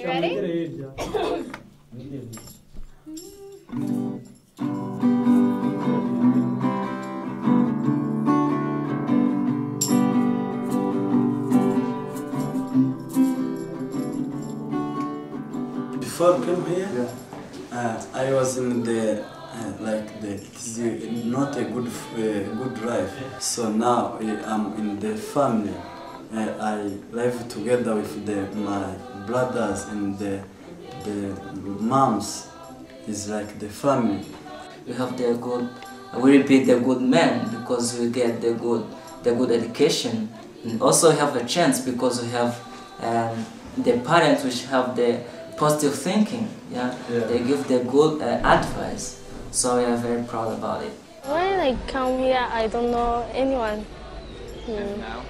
Before I came here, I was in the not a good life. So now I'm in the family. I live together with my brothers and the moms. It's like the family. We have the good. We repeat the good men because we get the good education, and also we have a chance because we have the parents which have the positive thinking. They give the good advice. So we are very proud about it. When I come here, I don't know anyone. And now?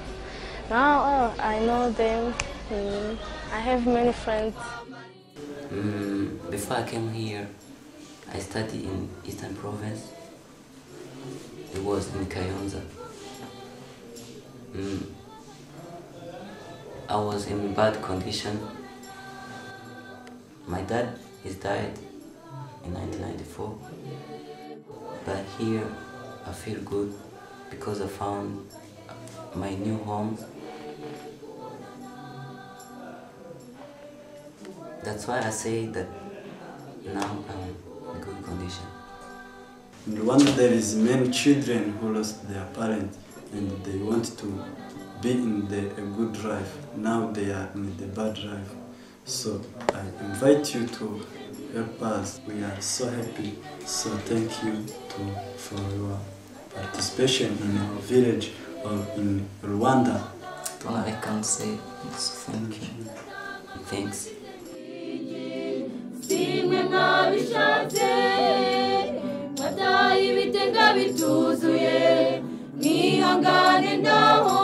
Now I know them. I have many friends. Before I came here, I studied in Eastern Province. It was in Kayonza. I was in bad condition. My dad died in 1994. But here I feel good because I found my new home. That's why I say that now I'm in good condition. In Rwanda there is many children who lost their parents and they want to be in a good life. Now they are in the bad life. So I invite you to help us. We are so happy. So thank you for your participation in our village or in Rwanda. All I can say is thank you. Thanks. Simwe nabishatse matayi bitenga bituzuye nihangane ndaho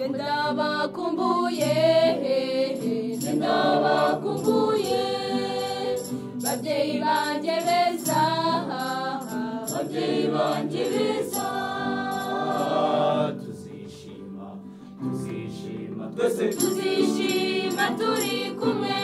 ndabakumbuye babyeyi banjye beza tuzishima twese turi kumwe